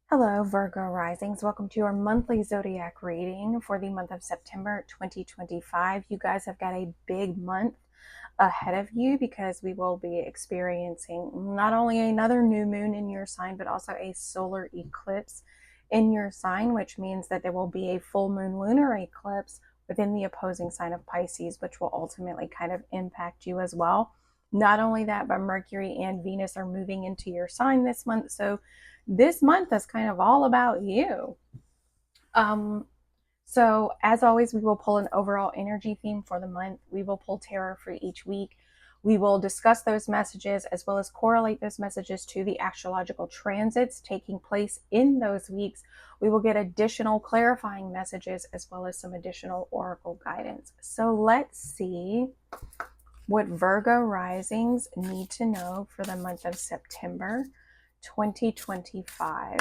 Hello, Virgo risings. Welcome to your monthly zodiac reading for the month of September 2025. You guys have got a big month ahead of you because we will be experiencing not only another new moon in your sign, but also a solar eclipse in your sign, which means that there will be a full moon lunar eclipse within the opposing sign of Pisces, which will ultimately kind of impact you as well. Not only that, but Mercury and Venus are moving into your sign this month. So this month is kind of all about you. So as always, we will pull an overall energy theme for the month. We will pull tarot for each week. We will discuss those messages as well as correlate those messages to the astrological transits taking place in those weeks. We will get additional clarifying messages as well as some additional oracle guidance. So let's see what Virgo risings need to know for the month of September 2025.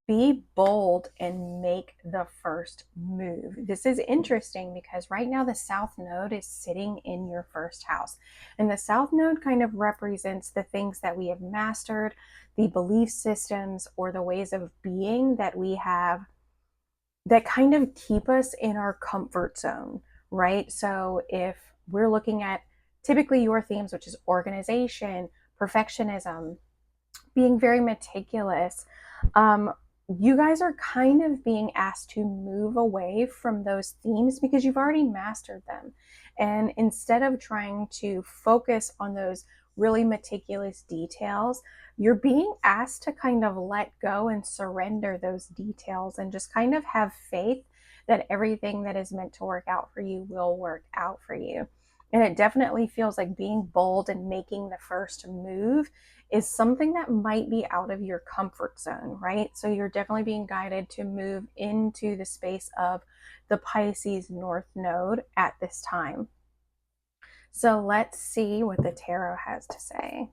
Be bold and make the first move. This is interesting because right now the South Node is sitting in your first house. And the South Node kind of represents the things that we have mastered, the belief systems or the ways of being that we have that kind of keep us in our comfort zone, right? So if we're looking at typically your themes, which is organization, perfectionism, being very meticulous, you guys are kind of being asked to move away from those themes because you've already mastered them. And instead of trying to focus on those really meticulous details, you're being asked to kind of let go and surrender those details and just kind of have faith that everything that is meant to work out for you will work out for you. And it definitely feels like being bold and making the first move is something that might be out of your comfort zone, right? So you're definitely being guided to move into the space of the Pisces North Node at this time. So let's see what the tarot has to say.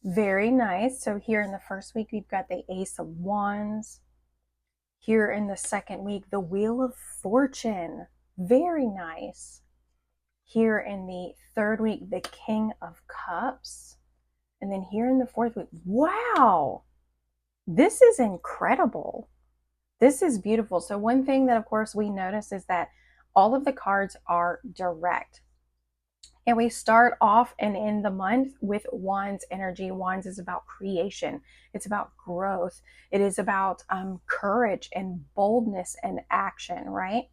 Very nice. So here in the first week, we've got the Ace of Wands. Here in the second week, the Wheel of Fortune. Very nice. Here in the third week, the King of Cups. And then here in the fourth week, wow, this is incredible. This is beautiful. So one thing that, of course, we notice is that all of the cards are direct. And we start off and end the month with Wands energy. Wands is about creation. It's about growth. It is about courage and boldness and action, right?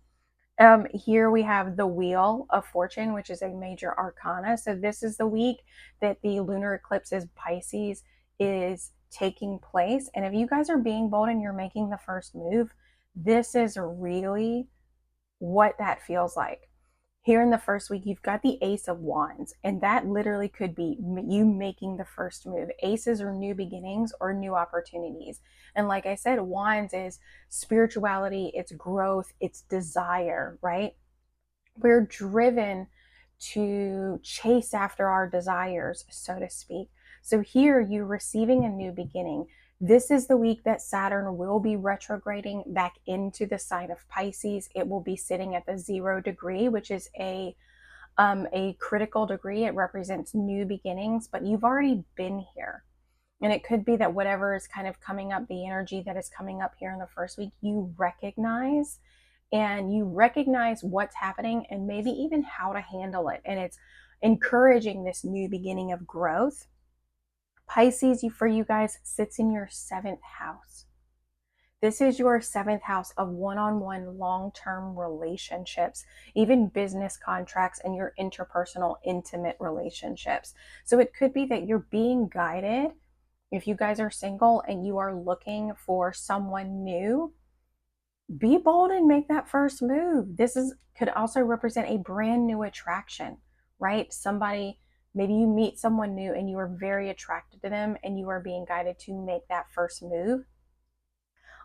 Here we have the Wheel of Fortune, which is a major arcana. So this is the week that the lunar eclipse is Pisces is taking place. And if you guys are being bold and you're making the first move, this is really what that feels like. Here in the first week, you've got the Ace of Wands, and that literally could be you making the first move. Aces are new beginnings or new opportunities. And like I said, Wands is spirituality, it's growth, it's desire, right? We're driven to chase after our desires, so to speak. So here you're receiving a new beginning. This is the week that Saturn will be retrograding back into the sign of Pisces. It will be sitting at the 0 degree, which is a critical degree. It represents new beginnings, but you've already been here. And it could be that whatever is kind of coming up, the energy that is coming up here in the first week, you recognize what's happening and maybe even how to handle it. And it's encouraging this new beginning of growth. Pisces, for you guys, sits in your 7th house. This is your 7th house of one-on-one long-term relationships, even business contracts and your interpersonal intimate relationships. So it could be that you're being guided. If you guys are single and you are looking for someone new, be bold and make that first move. Could also represent a brand new attraction, right? Maybe you meet someone new and you are very attracted to them and you are being guided to make that first move.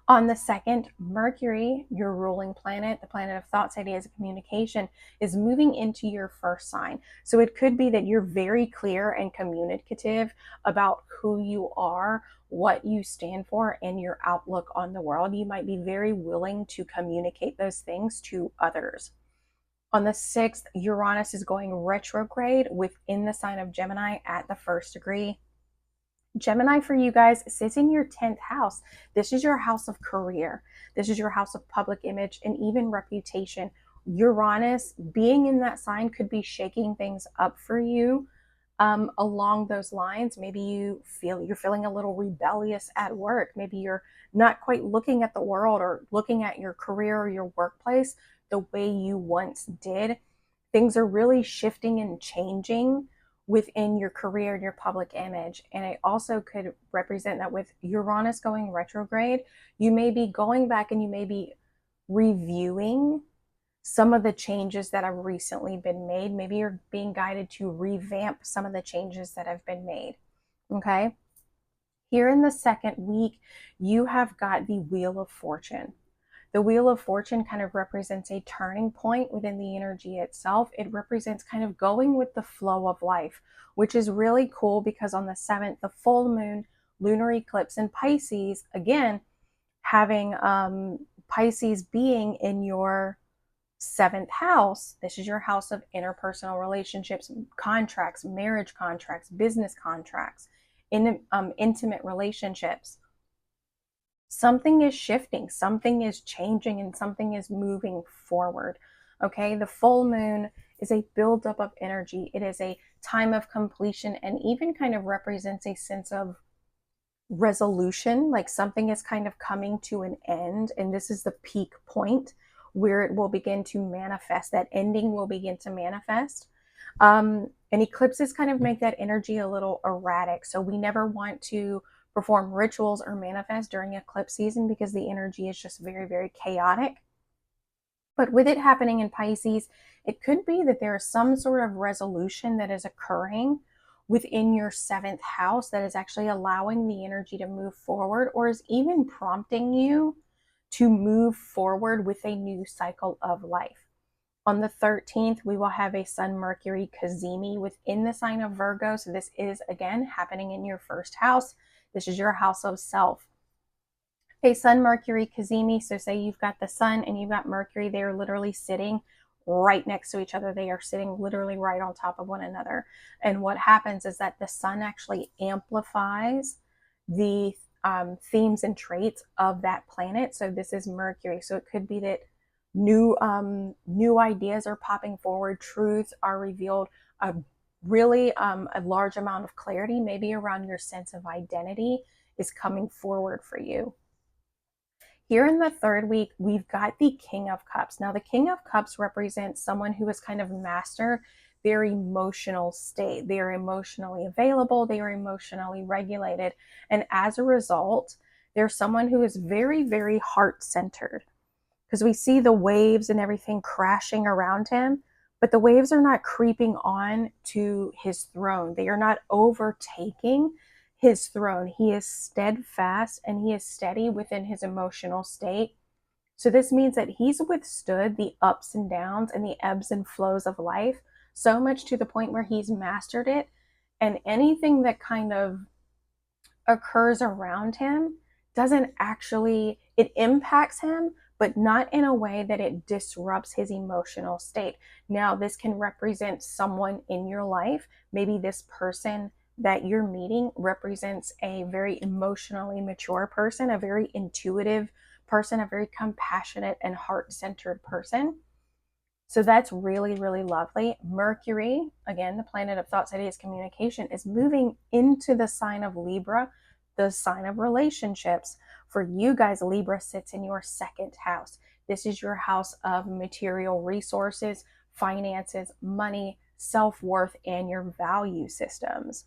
On the second, Mercury, your ruling planet, the planet of thoughts, ideas, and communication, is moving into your first sign. So it could be that you're very clear and communicative about who you are, what you stand for, and your outlook on the world. You might be very willing to communicate those things to others. On the 6th, Uranus is going retrograde within the sign of Gemini at the 1st degree. Gemini for you guys sits in your 10th house. This is your house of career. This is your house of public image and even reputation. Uranus being in that sign could be shaking things up for you along those lines. Maybe you're feeling a little rebellious at work. Maybe you're not quite looking at the world or looking at your career or your workplace the way you once did. Things are really shifting and changing within your career and your public image. And it also could represent that with Uranus going retrograde, you may be going back and you may be reviewing some of the changes that have recently been made. Maybe you're being guided to revamp some of the changes that have been made. Okay. Here in the second week, you have got the Wheel of Fortune. The Wheel of Fortune kind of represents a turning point within the energy itself. It represents kind of going with the flow of life, which is really cool because on the 7th, the full moon, lunar eclipse in Pisces, again, having Pisces being in your 7th house. This is your house of interpersonal relationships, contracts, marriage contracts, business contracts, intimate relationships. Something is shifting, something is changing, and something is moving forward. Okay, the full moon is a buildup of energy. It is a time of completion and even kind of represents a sense of resolution, like something is kind of coming to an end. And this is the peak point where it will begin to manifest. That ending will begin to manifest. And eclipses kind of make that energy a little erratic. So we never want to perform rituals or manifest during eclipse season because the energy is just very, very chaotic. But with it happening in Pisces, it could be that there is some sort of resolution that is occurring within your 7th house that is actually allowing the energy to move forward or is even prompting you to move forward with a new cycle of life. On the 13th, we will have a Sun-Mercury cazimi within the sign of Virgo. So this is, again, happening in your first house. This is your house of self. A Sun-Mercury cazimi, so say you've got the Sun and you've got Mercury, they are literally sitting right next to each other. They are sitting literally right on top of one another. And what happens is that the Sun actually amplifies the themes and traits of that planet. So this is Mercury. So it could be that new ideas are popping forward, truths are revealed, a large amount of clarity, maybe around your sense of identity, is coming forward for you. Here in the third week, we've got the King of Cups. Now, the King of Cups represents someone who has kind of mastered their emotional state. They are emotionally available. They are emotionally regulated. And as a result, they're someone who is very, very heart-centered. Because we see the waves and everything crashing around him, but the waves are not creeping on to his throne. They are not overtaking his throne. He is steadfast and he is steady within his emotional state. So this means that he's withstood the ups and downs and the ebbs and flows of life so much to the point where he's mastered it. And anything that kind of occurs around him it impacts him, but not in a way that it disrupts his emotional state. Now, this can represent someone in your life. Maybe this person that you're meeting represents a very emotionally mature person, a very intuitive person, a very compassionate and heart-centered person. So that's really, really lovely. Mercury, again, the planet of thoughts, ideas, communication, is moving into the sign of Libra, the sign of relationships. For you guys, Libra sits in your 2nd house. This is your house of material resources, finances, money, self-worth, and your value systems.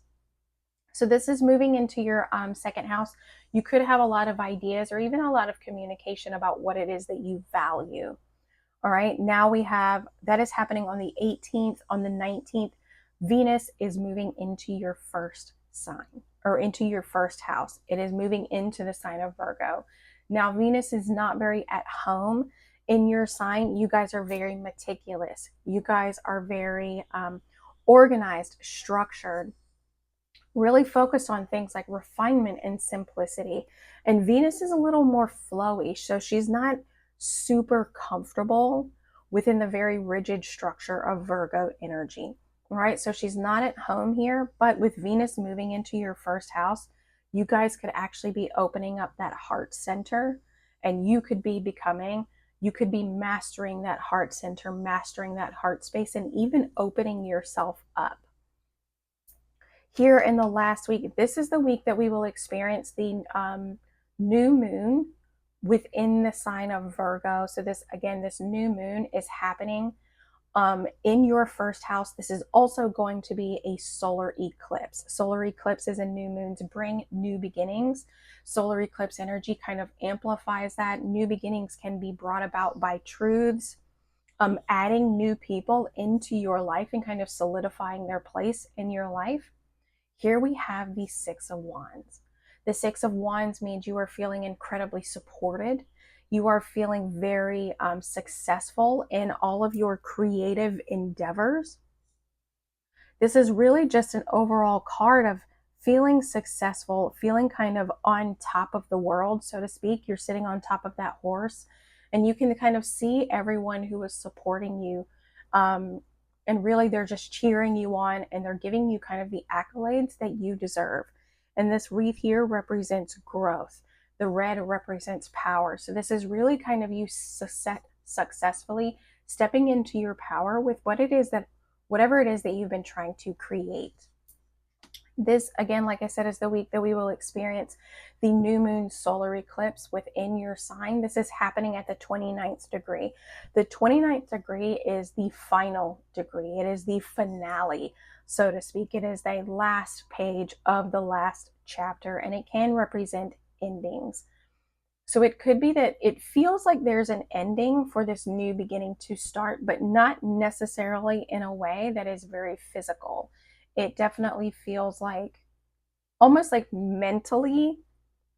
So this is moving into your second house. You could have a lot of ideas or even a lot of communication about what it is that you value. All right, now we have that is happening on the 18th. On the 19th, Venus is moving into your first sign or into your first house. It is moving into the sign of Virgo. Now, Venus is not very at home in your sign. You guys are very meticulous. You guys are very organized, structured, really focused on things like refinement and simplicity. And Venus is a little more flowy, so she's not super comfortable within the very rigid structure of Virgo energy, right? So she's not at home here, but with Venus moving into your first house, you guys could actually be opening up that heart center, and you could be mastering that heart center, mastering that heart space, and even opening yourself up. Here in the last week, this is the week that we will experience the new moon within the sign of Virgo. So this new moon is happening in your first house. This is also going to be a solar eclipse. Solar eclipses and new moons bring new beginnings. Solar eclipse energy kind of amplifies that. New beginnings can be brought about by truths, adding new people into your life and kind of solidifying their place in your life. Here we have the Six of Wands. The Six of Wands means you are feeling incredibly supported. You are feeling very successful in all of your creative endeavors. This is really just an overall card of feeling successful, feeling kind of on top of the world, so to speak. You're sitting on top of that horse, and you can kind of see everyone who is supporting you. And really, they're just cheering you on, and they're giving you kind of the accolades that you deserve. And this wreath here represents growth. The red represents power. So this is really kind of you successfully stepping into your power with whatever it is that you've been trying to create. This, again, like I said, is the week that we will experience the new moon solar eclipse within your sign. This is happening at the 29th degree. The 29th degree is the final degree. It is the finale, so to speak. It is the last page of the last chapter, and it can represent endings. So it could be that it feels like there's an ending for this new beginning to start, but not necessarily in a way that is very physical. It definitely feels like almost like mentally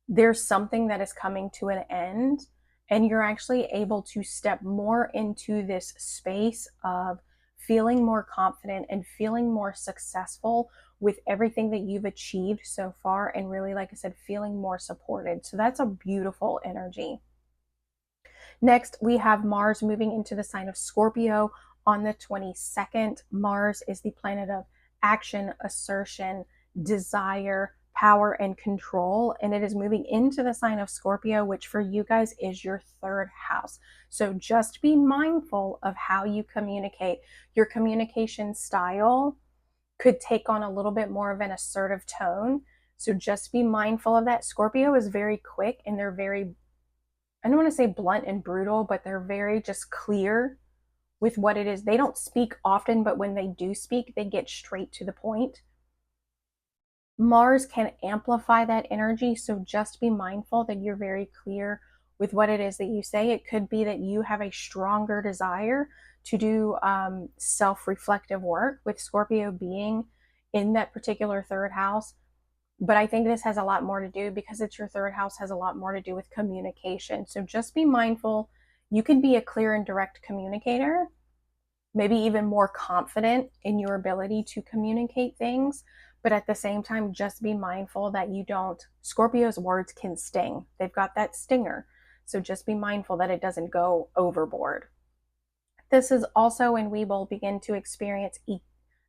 there's something that is coming to an end, and you're actually able to step more into this space of feeling more confident and feeling more successful with everything that you've achieved so far, and really, like I said, feeling more supported. So that's a beautiful energy. Next, we have Mars moving into the sign of Scorpio on the 22nd. Mars is the planet of action, assertion, desire, power, and control. And it is moving into the sign of Scorpio, which for you guys is your third house. So just be mindful of how you communicate. Your communication style could take on a little bit more of an assertive tone. So just be mindful of that. Scorpio is very quick, and they're very, I don't want to say blunt and brutal, but they're very just clear with what it is. They don't speak often, but when they do speak, they get straight to the point. Mars can amplify that energy, so just be mindful that you're very clear with what it is that you say. It could be that you have a stronger desire to do self-reflective work, with Scorpio being in that particular third house. But I think this has a lot more to do, because it's your third house, has a lot more to do with communication. So just be mindful. You can be a clear and direct communicator, maybe even more confident in your ability to communicate things. But at the same time, just be mindful that you don't, Scorpio's words can sting. They've got that stinger. So just be mindful that it doesn't go overboard. This is also when we will begin to experience,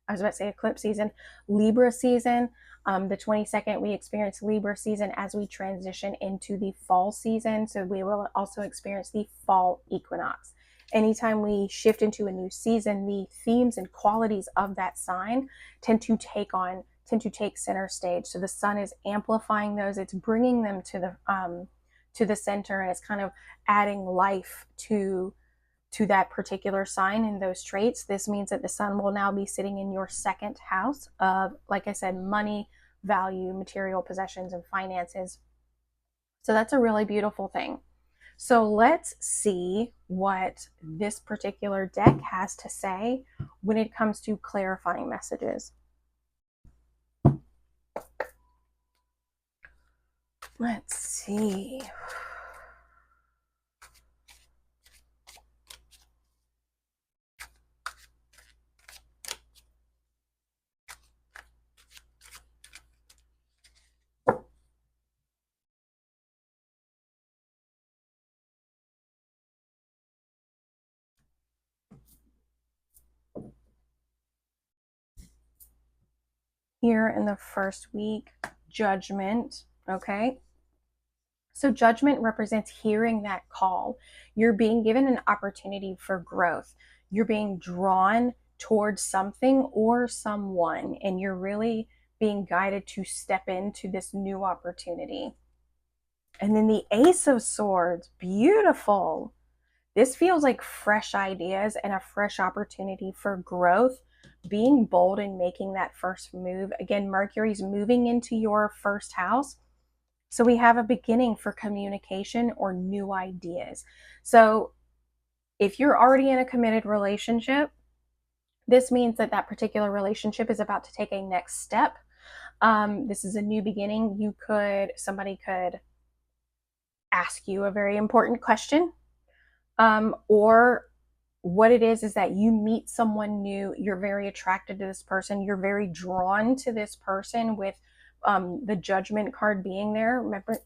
eclipse season, Libra season. The 22nd, we experience Libra season as we transition into the fall season. So we will also experience the fall equinox. Anytime we shift into a new season, the themes and qualities of that sign tend to take center stage. So the sun is amplifying those. It's bringing them to the center, and it's kind of adding life to that particular sign and those traits. This means that the sun will now be sitting in your second house of, like I said, money, value material possessions and finances. So that's a really beautiful thing. So let's see what this particular deck has to say when it comes to clarifying messages. Let's see. Here in the first week, Judgment, okay? So Judgment represents hearing that call. You're being given an opportunity for growth. You're being drawn towards something or someone, and you're really being guided to step into this new opportunity. And then the Ace of Swords, beautiful. This feels like fresh ideas and a fresh opportunity for growth, being bold and making that first move. Again, Mercury's moving into your first house. So we have a beginning for communication or new ideas. So if you're already in a committed relationship, this means that that particular relationship is about to take a next step. This is a new beginning. Somebody could ask you a very important question, or what it is that you meet someone new, you're very attracted to this person, you're very drawn to this person with the Judgment card being there. Remember,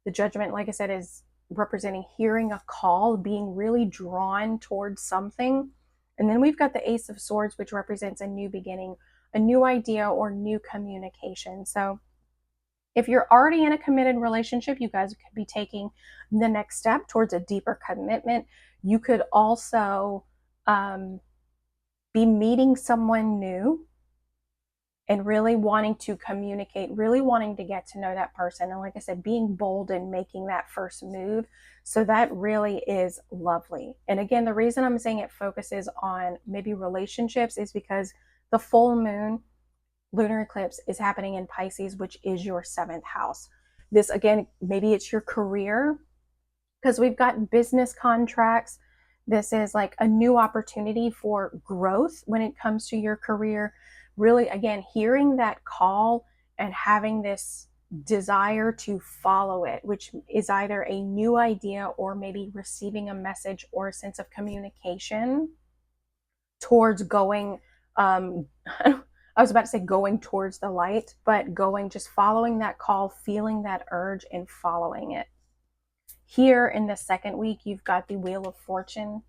the Judgment, like I said, is representing hearing a call, being really drawn towards something. And then we've got the Ace of Swords, which represents a new beginning, a new idea, or new communication. So if you're already in a committed relationship, you guys could be taking the next step towards a deeper commitment. You could also be meeting someone new and really wanting to communicate, really wanting to get to know that person. And like I said, being bold and making that first move. So that really is lovely. And again, the reason I'm saying it focuses on maybe relationships is because the full moon lunar eclipse is happening in Pisces, which is your 7th house. This, again, maybe it's your career, because we've got business contracts. This is like a new opportunity for growth when it comes to your career. Really, again, hearing that call and having this desire to follow it, which is either a new idea or maybe receiving a message or a sense of communication towards going, I was about to say going towards the light, but just following that call, feeling that urge and following it. Here in the second week, you've got the Wheel of Fortune,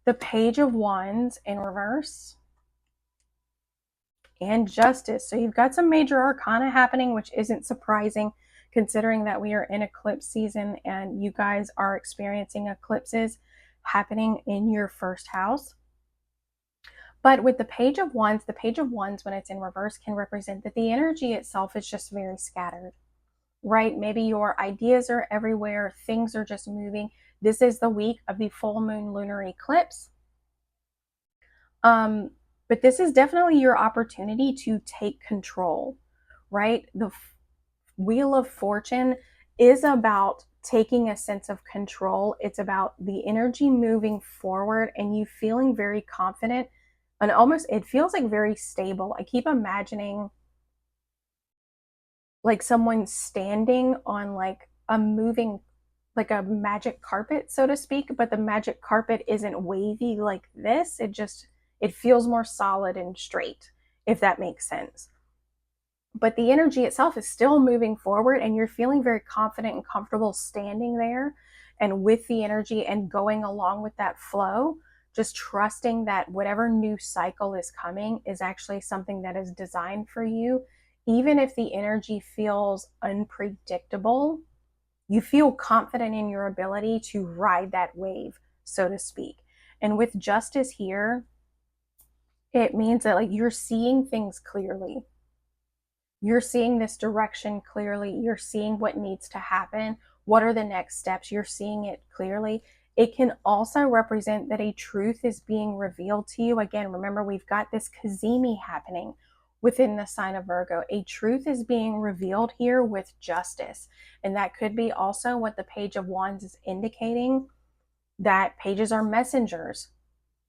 the Page of Wands in reverse, and Justice. So you've got some major arcana happening, which isn't surprising considering that we are in eclipse season and you guys are experiencing eclipses happening in your first house. But with the Page of Wands, when it's in reverse, can represent that the energy itself is just very scattered, right? Maybe your ideas are everywhere, things are just moving. This is the week of the full moon lunar eclipse. But this is definitely your opportunity to take control, right? The Wheel of Fortune is about taking a sense of control. It's about the energy moving forward and you feeling very confident. And almost, it feels like very stable. I keep imagining like someone standing on like a moving, like a magic carpet, so to speak, but the magic carpet isn't wavy like this. It feels more solid and straight, if that makes sense. But the energy itself is still moving forward and you're feeling very confident and comfortable standing there and with the energy and going along with that flow, just trusting that whatever new cycle is coming is actually something that is designed for you. Even if the energy feels unpredictable, you feel confident in your ability to ride that wave, so to speak. And with Justice here, it means that like you're seeing things clearly. You're seeing this direction clearly. You're seeing what needs to happen. What are the next steps? You're seeing it clearly. It can also represent that a truth is being revealed to you. Again, remember, we've got this Kazemi happening, within the sign of Virgo. A truth is being revealed here with justice. And that could be also what the Page of Wands is indicating, that pages are messengers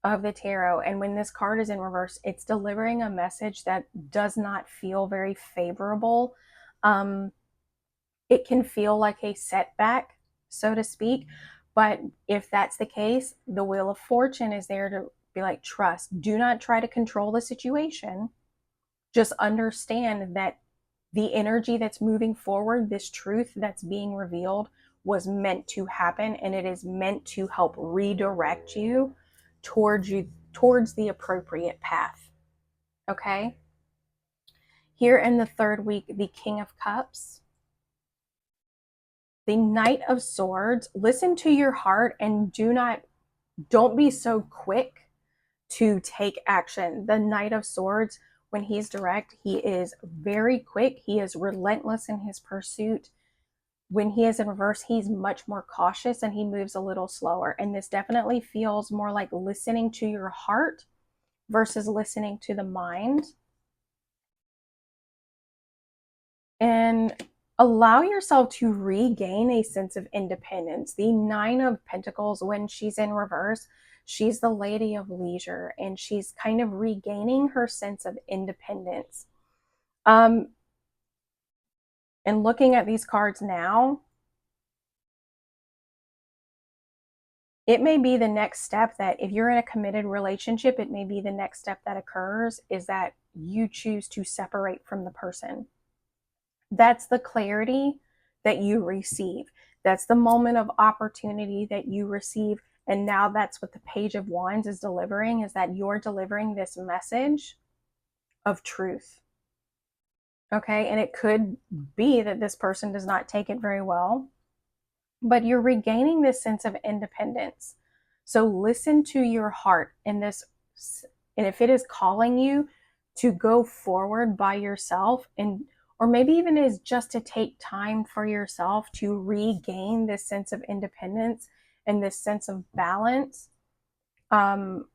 of the tarot. And when this card is in reverse, it's delivering a message that does not feel very favorable. It can feel like a setback, so to speak. But if that's the case, the Wheel of Fortune is there to be like, trust. Do not try to control the situation. Just understand that the energy that's moving forward, this truth that's being revealed, was meant to happen, and it is meant to help redirect you towards the appropriate path. Okay? Here in the third week, the King of Cups, the Knight of Swords. Listen to your heart and don't be so quick to take action. The Knight of Swords, when he's direct, he is very quick. He is relentless in his pursuit. When he is in reverse, he's much more cautious and he moves a little slower. And this definitely feels more like listening to your heart versus listening to the mind. And allow yourself to regain a sense of independence. The Nine of Pentacles, when she's in reverse, she's the Lady of Leisure, and she's kind of regaining her sense of independence. And looking at these cards now, it may be the next step that if you're in a committed relationship, it may be the next step that occurs is that you choose to separate from the person. That's the clarity that you receive. That's the moment of opportunity that you receive. And now that's what the Page of Wands is delivering, is that you're delivering this message of truth. Okay, and it could be that this person does not take it very well, but you're regaining this sense of independence. So listen to your heart in this, and if it is calling you to go forward by yourself, and or maybe even is just to take time for yourself to regain this sense of independence and this sense of balance, then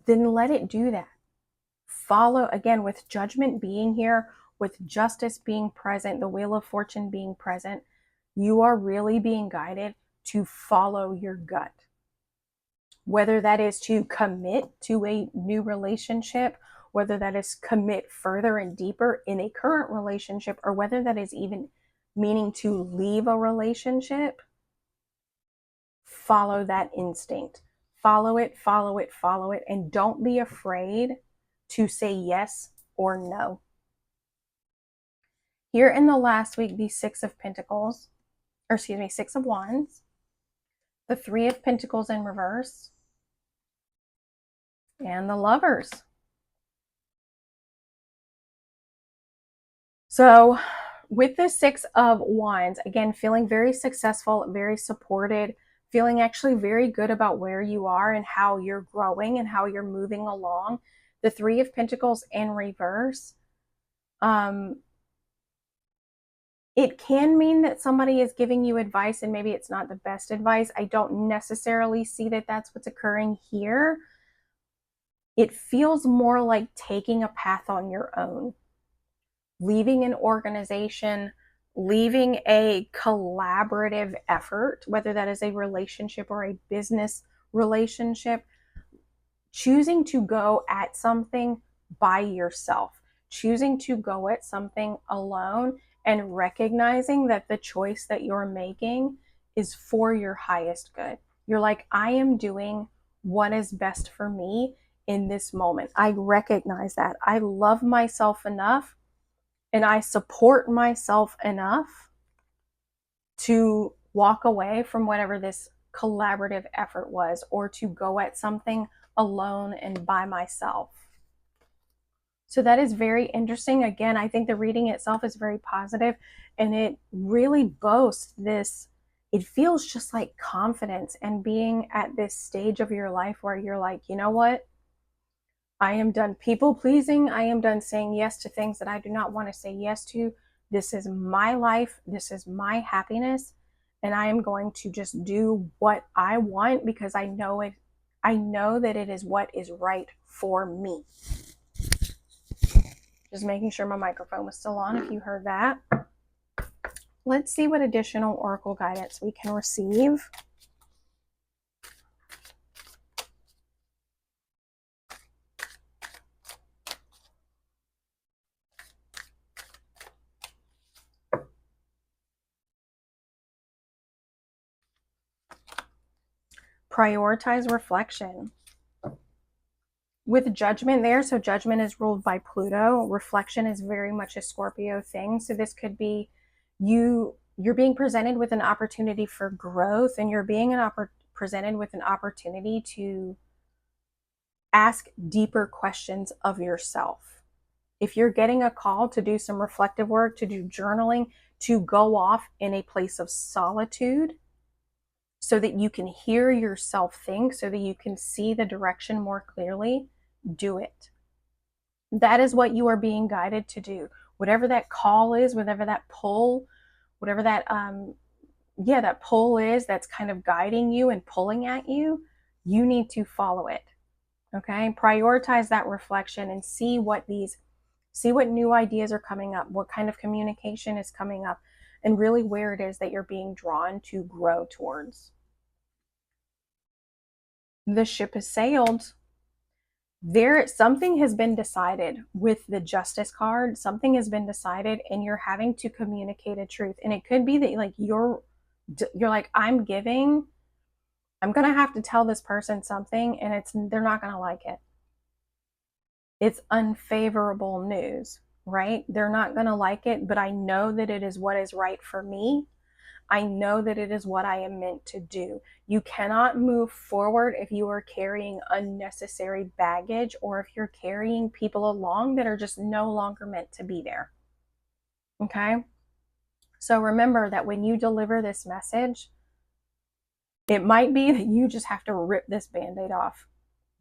let it do that. Follow, again, with judgment being here, with justice being present, the Wheel of Fortune being present, you are really being guided to follow your gut. Whether that is to commit to a new relationship, whether that is commit further and deeper in a current relationship, or whether that is even meaning to leave a relationship, follow that instinct. Follow it, follow it, follow it, and don't be afraid to say yes or no. Here in the last week, the Six of Pentacles, or excuse me, Six of Wands, the Three of Pentacles in reverse, and the Lovers. So with the Six of Wands, again, feeling very successful, very supported, feeling actually very good about where you are and how you're growing and how you're moving along. The Three of Pentacles in reverse, it can mean that somebody is giving you advice and maybe it's not the best advice. I don't necessarily see that that's what's occurring here. It feels more like taking a path on your own, leaving an organization, leaving a collaborative effort, whether that is a relationship or a business relationship, choosing to go at something by yourself, choosing to go at something alone, and recognizing that the choice that you're making is for your highest good. You're like, I am doing what is best for me in this moment. I recognize that. I love myself enough and I support myself enough to walk away from whatever this collaborative effort was, or to go at something alone and by myself. So that is very interesting. Again, I think the reading itself is very positive, and it really boasts this, it feels just like confidence and being at this stage of your life where you're like, you know what? I am done people pleasing. I am done saying yes to things that I do not want to say yes to. This is my life. This is my happiness. And I am going to just do what I want because I know it. I know that it is what is right for me. Just making sure my microphone was still on if you heard that. Let's see what additional oracle guidance we can receive. Prioritize reflection. With judgment there, so judgment is ruled by Pluto. Reflection is very much a Scorpio thing. So this could be you're being presented with an opportunity for growth, and you're being presented with an opportunity to ask deeper questions of yourself. If you're getting a call to do some reflective work, to do journaling, to go off in a place of solitude so that you can hear yourself think, so that you can see the direction more clearly, do it. That is what you are being guided to do. Whatever that call is, whatever that pull, whatever that that pull is that's kind of guiding you and pulling at you, you need to follow it. Okay? Prioritize that reflection and see what new ideas are coming up, what kind of communication is coming up, and really where it is that you're being drawn to grow towards. The ship has sailed. Something has been decided with the Justice card. Something has been decided, and you're having to communicate a truth. And it could be that like you're like, I'm going to have to tell this person something, and they're not going to like it. It's unfavorable news, right? They're not going to like it, but I know that it is what is right for me. I know that it is what I am meant to do. You cannot move forward if you are carrying unnecessary baggage, or if you're carrying people along that are just no longer meant to be there. Okay? So remember that when you deliver this message, it might be that you just have to rip this Band-Aid off.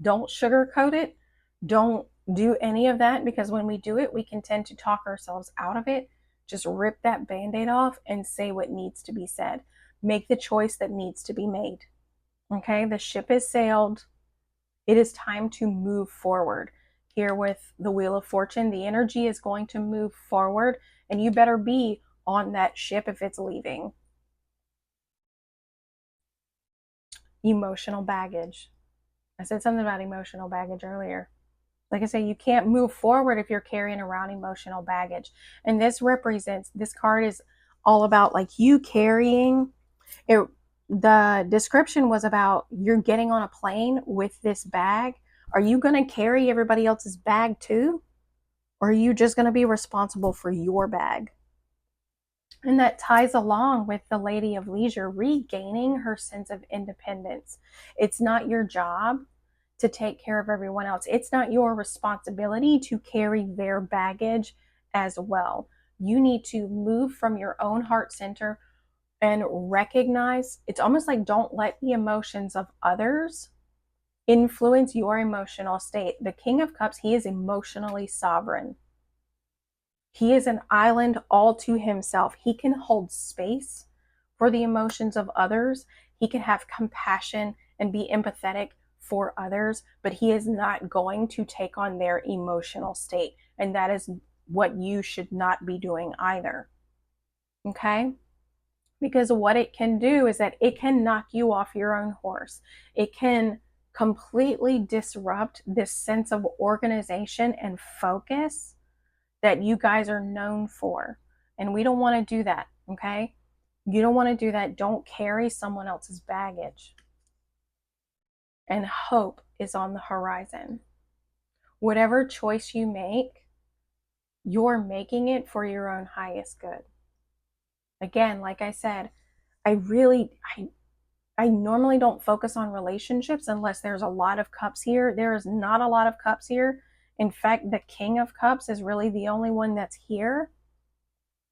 Don't sugarcoat it. Don't do any of that, because when we do it, we can tend to talk ourselves out of it. Just rip that Band-Aid off and say what needs to be said. Make the choice that needs to be made. Okay, the ship has sailed. It is time to move forward. Here with the Wheel of Fortune, the energy is going to move forward, and you better be on that ship if it's leaving. Emotional baggage. I said something about emotional baggage earlier. Like I say, you can't move forward if you're carrying around emotional baggage. And this card is all about like you carrying it. The description was about you're getting on a plane with this bag. Are you going to carry everybody else's bag too? Or are you just going to be responsible for your bag? And that ties along with the Lady of Leisure regaining her sense of independence. It's not your job to take care of everyone else. It's not your responsibility to carry their baggage as well. You need to move from your own heart center and recognize, it's almost like don't let the emotions of others influence your emotional state. The King of Cups, he is emotionally sovereign. He is an island all to himself. He can hold space for the emotions of others. He can have compassion and be empathetic for others, but he is not going to take on their emotional state. And that is what you should not be doing either. Okay? Because what it can do is that it can knock you off your own horse. It can completely disrupt this sense of organization and focus that you guys are known for. And we don't want to do that, okay? You don't want to do that. Don't carry someone else's baggage. And hope is on the horizon. Whatever choice you make, you're making it for your own highest good. Again, like I said, I normally don't focus on relationships unless there's a lot of cups here. There is not a lot of cups here. In fact, the King of Cups is really the only one that's here.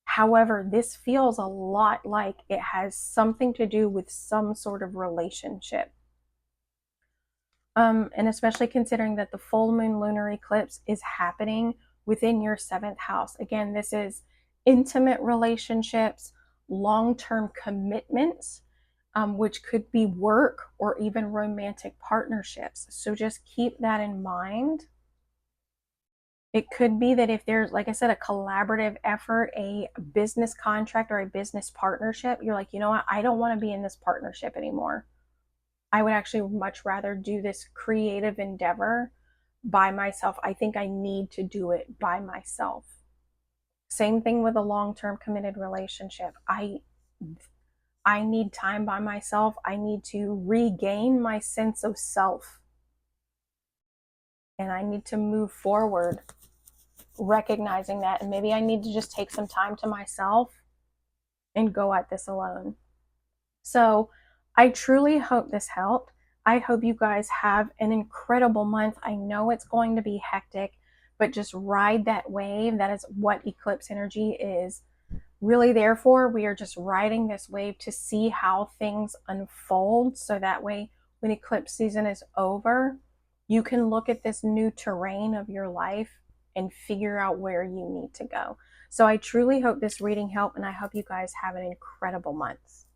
However, this feels a lot like it has something to do with some sort of relationship. And especially considering that the full moon lunar eclipse is happening within your 7th house. Again, this is intimate relationships, long-term commitments, which could be work or even romantic partnerships. So just keep that in mind. It could be that if there's, like I said, a collaborative effort, a business contract or a business partnership, you're like, you know what? I don't want to be in this partnership anymore. I would actually much rather do this creative endeavor by myself. I think I need to do it by myself. Same thing with a long-term committed relationship. I need time by myself. I need to regain my sense of self. And I need to move forward recognizing that. And maybe I need to just take some time to myself and go at this alone. So I truly hope this helped. I hope you guys have an incredible month. I know it's going to be hectic, but just ride that wave. That is what eclipse energy is really there for. We are just riding this wave to see how things unfold. So that way, when eclipse season is over, you can look at this new terrain of your life and figure out where you need to go. So I truly hope this reading helped, and I hope you guys have an incredible month.